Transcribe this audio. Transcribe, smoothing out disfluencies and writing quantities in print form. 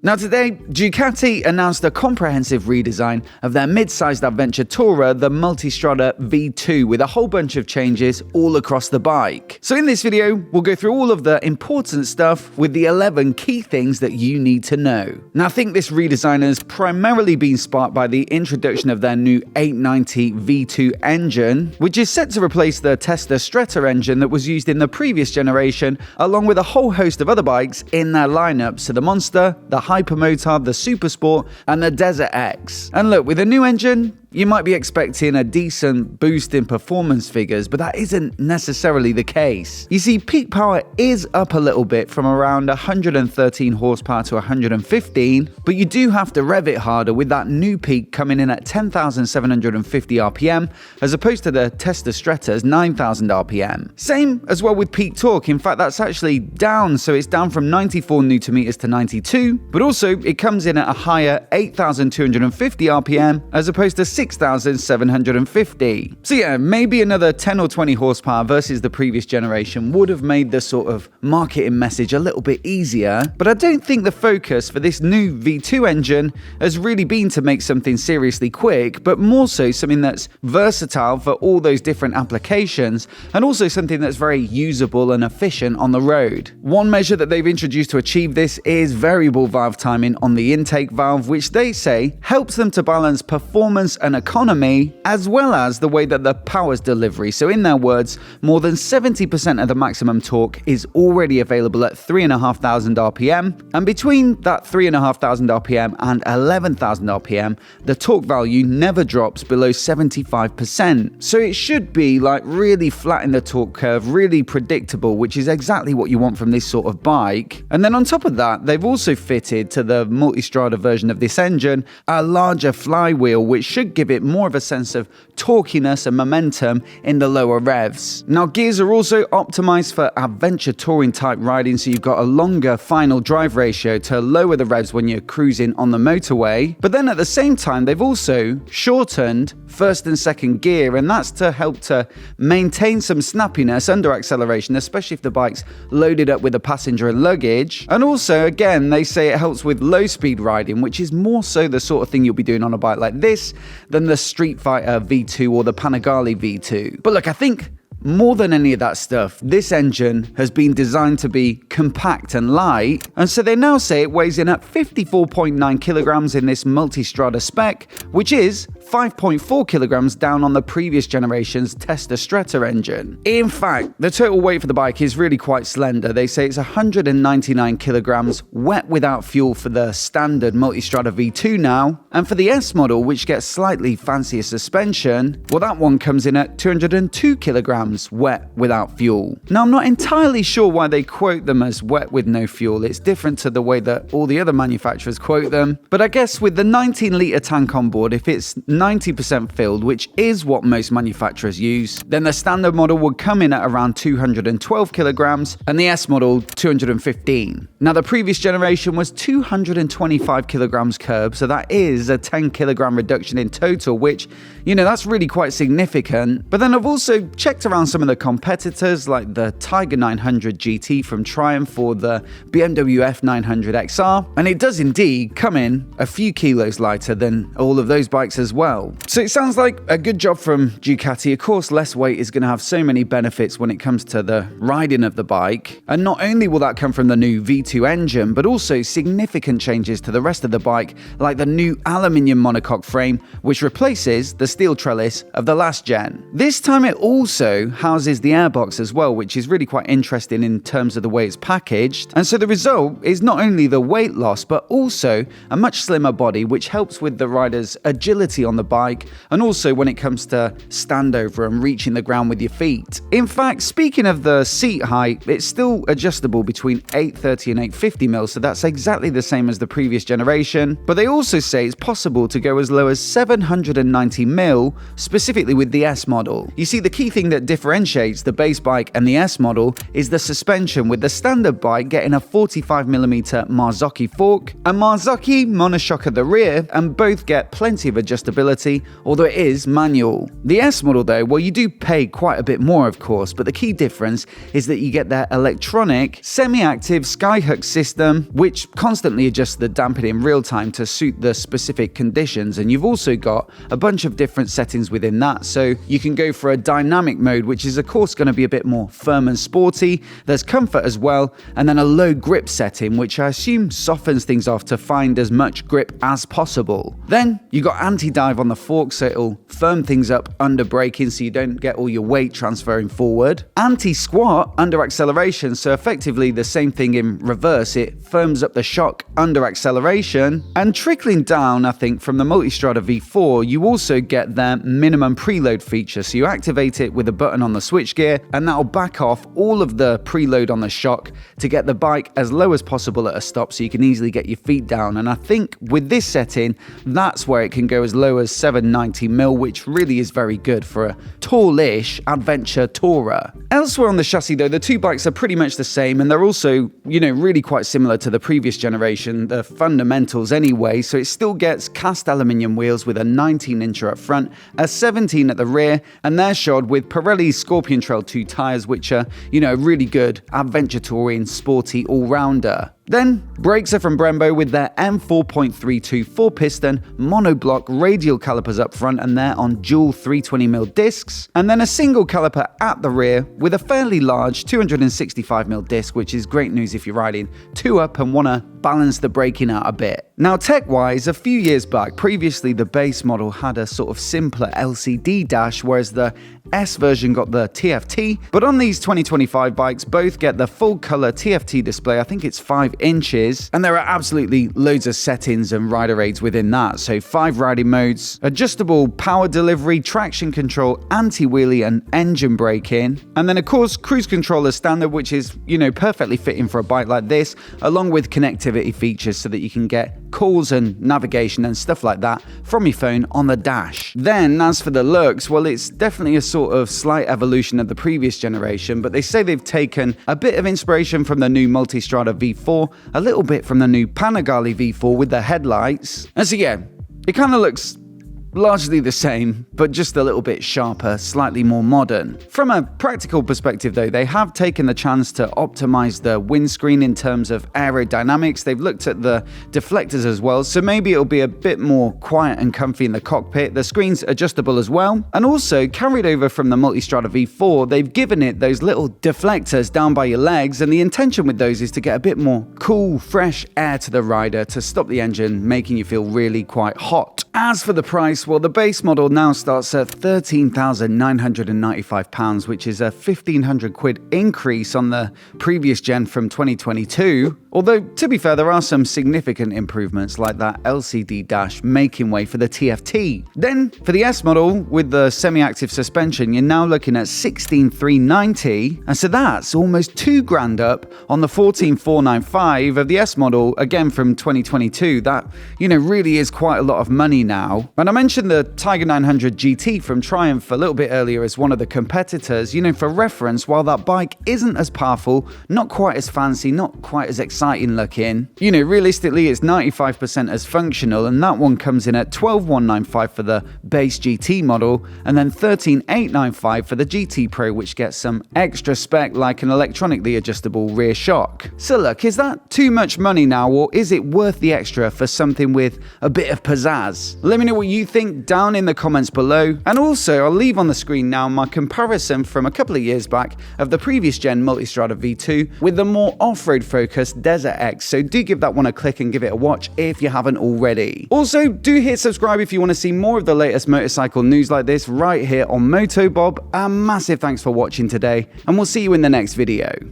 Now today, Ducati announced a comprehensive redesign of their mid-sized adventure tourer, the Multistrada V2, with a whole bunch of changes all across the bike. So in this video, we'll go through all of the important stuff with the 11 key things that you need to know. Now I think this redesign has primarily been sparked by the introduction of their new 890 V2 engine, which is set to replace the Stretta engine that was used in the previous generation, along with a whole host of other bikes in their lineup, so the Monster, the Hypermotard, the Supersport, and the Desert X. And look, with a new engine, you might be expecting a decent boost in performance figures, but that isn't necessarily the case. You see, peak power is up a little bit from around 113 horsepower to 115, but you do have to rev it harder, with that new peak coming in at 10,750 RPM, as opposed to the Stretta's 9,000 RPM. Same as well with peak torque. In fact, that's actually down, so it's down from 94 Newton meters to 92, but also it comes in at a higher 8,250 RPM, as opposed to 6,750. So yeah, maybe another 10 or 20 horsepower versus the previous generation would have made the sort of marketing message a little bit easier, but I don't think the focus for this new V2 engine has really been to make something seriously quick, but more so something that's versatile for all those different applications, and also something that's very usable and efficient on the road. One measure that they've introduced to achieve this is variable valve timing on the intake valve, which they say helps them to balance performance and economy, as well as the way that the power's delivery. So in their words, more than 70% of the maximum torque is already available at 3,500 RPM, and between that 3,500 RPM and 11,000 RPM, the torque value never drops below 75%. So it should be like really flat in the torque curve, really predictable, which is exactly what you want from this sort of bike. And then on top of that, they've also fitted to the Multistrada version of this engine a larger flywheel, which should give it more of a sense of torquiness and momentum in the lower revs. Now, gears are also optimized for adventure touring type riding, so you've got a longer final drive ratio to lower the revs when you're cruising on the motorway. But then at the same time, they've also shortened first and second gear, and that's to help to maintain some snappiness under acceleration, especially if the bike's loaded up with a passenger and luggage. And also, again, they say it helps with low speed riding, which is more so the sort of thing you'll be doing on a bike like this than the Street Fighter V2 or the Panigale V2. But look, I think more than any of that stuff, this engine has been designed to be compact and light, and so they now say it weighs in at 54.9 kilograms in this Multistrada spec, which is 5.4 kilograms down on the previous generation's Stretta engine. In fact, the total weight for the bike is really quite slender. They say it's 199 kilograms wet without fuel for the standard Multistrada V2 now, and for the S model, which gets slightly fancier suspension, well, that one comes in at 202 kilograms wet without fuel. Now, I'm not entirely sure why they quote them as wet with no fuel. It's different to the way that all the other manufacturers quote them, but I guess with the 19-litre tank on board, if it's 90% filled, which is what most manufacturers use, then the standard model would come in at around 212 kilograms and the S model 215. Now, the previous generation was 225 kilograms curb, so that is a 10 kilogram reduction in total, which, you know, that's really quite significant. But then I've also checked around some of the competitors, like the Tiger 900 GT from Triumph or the BMW F900 XR, and it does indeed come in a few kilos lighter than all of those bikes as well. So it sounds like a good job from Ducati. Of course, less weight is going to have so many benefits when it comes to the riding of the bike, and not only will that come from the new V2 engine, but also significant changes to the rest of the bike, like the new aluminium monocoque frame, which replaces the steel trellis of the last gen. This time it also houses the airbox as well, which is really quite interesting in terms of the way it's packaged. And so the result is not only the weight loss, but also a much slimmer body, which helps with the rider's agility on the bike, and also when it comes to standover and reaching the ground with your feet. In fact, speaking of the seat height, it's still adjustable between 830 and 850 mil, so that's exactly the same as the previous generation. But they also say it's possible to go as low as 790 mil, specifically with the S model. You see, the key thing that differentiates the base bike and the S model is the suspension, with the standard bike getting a 45mm Marzocchi fork, a Marzocchi monoshock at the rear, and both get plenty of adjustability stability, although it is manual. The S model though, well, you do pay quite a bit more of course, but the key difference is that you get their electronic, semi-active skyhook system, which constantly adjusts the dampening in real time to suit the specific conditions, and you've also got a bunch of different settings within that, so you can go for a dynamic mode, which is of course going to be a bit more firm and sporty. There's comfort as well, and then a low grip setting, which I assume softens things off to find as much grip as possible. Then you got anti-dive on the fork, so it'll firm things up under braking so you don't get all your weight transferring forward. Anti-squat under acceleration, so effectively the same thing in reverse, it firms up the shock under acceleration. And trickling down, I think, from the Multistrada V4, you also get their minimum preload feature, so you activate it with a button on the switchgear, and that'll back off all of the preload on the shock to get the bike as low as possible at a stop so you can easily get your feet down. And I think with this setting, that's where it can go as low as 790mm, which really is very good for a tallish adventure tourer. Elsewhere on the chassis though, the two bikes are pretty much the same, and they're also, really quite similar to the previous generation, the fundamentals anyway, so it still gets cast aluminium wheels with a 19-incher up front, a 17 at the rear, and they're shod with Pirelli's Scorpion Trail 2 tyres, which are, really good adventure touring, sporty all-rounder. Then, brakes are from Brembo with their M4.32 4-piston monoblock radial calipers up front, and they're on dual 320mm discs, and then a single caliper at the rear with a fairly large 265mm disc, which is great news if you're riding 2 up and want to balance the braking out a bit. Now tech-wise, a few years back, previously the base model had a sort of simpler LCD dash, whereas the S version got the TFT, but on these 2025 bikes both get the full color TFT display. I think it's 5 inches, and there are absolutely loads of settings and rider aids within that, so 5 riding modes, adjustable power delivery, traction control, anti-wheelie and engine braking, and then of course cruise control as standard, which is perfectly fitting for a bike like this, along with connectivity features so that you can get calls and navigation and stuff like that from your phone on the dash. Then as for the looks, well, it's definitely a sort of slight evolution of the previous generation, but they say they've taken a bit of inspiration from the new Multistrada V4, a little bit from the new Panigale V4 with the headlights, and so yeah, it kind of looks largely the same, but just a little bit sharper, slightly more modern. From a practical perspective though, they have taken the chance to optimize the windscreen in terms of aerodynamics. They've looked at the deflectors as well, so maybe it'll be a bit more quiet and comfy in the cockpit. The screen's adjustable as well, and also carried over from the Multistrada V4, they've given it those little deflectors down by your legs, and the intention with those is to get a bit more cool, fresh air to the rider to stop the engine making you feel really quite hot. As for the price, well, the base model now starts at £13,995, which is a £1,500 increase on the previous gen from 2022. Although, to be fair, there are some significant improvements like that LCD dash making way for the TFT. Then, for the S model with the semi-active suspension, you're now looking at £16,390, and so that's almost £2,000 up on the £14,495 of the S model, again from 2022. That, really is quite a lot of money now. And I mentioned the Tiger 900 GT from Triumph a little bit earlier as one of the competitors. For reference, while that bike isn't as powerful, not quite as fancy, not quite as exciting looking, realistically it's 95% as functional, and that one comes in at $12,195 for the base GT model, and then $13,895 for the GT Pro, which gets some extra spec like an electronically adjustable rear shock. So look, is that too much money now, or is it worth the extra for something with a bit of pizzazz? Let me know what you think down in the comments below, and also I'll leave on the screen now my comparison from a couple of years back of the previous gen Multistrada V2 with the more off-road focused Desert X, so do give that one a click and give it a watch if you haven't already. Also, do hit subscribe if you want to see more of the latest motorcycle news like this right here on MOTOBOB. A massive thanks for watching today, and we'll see you in the next video.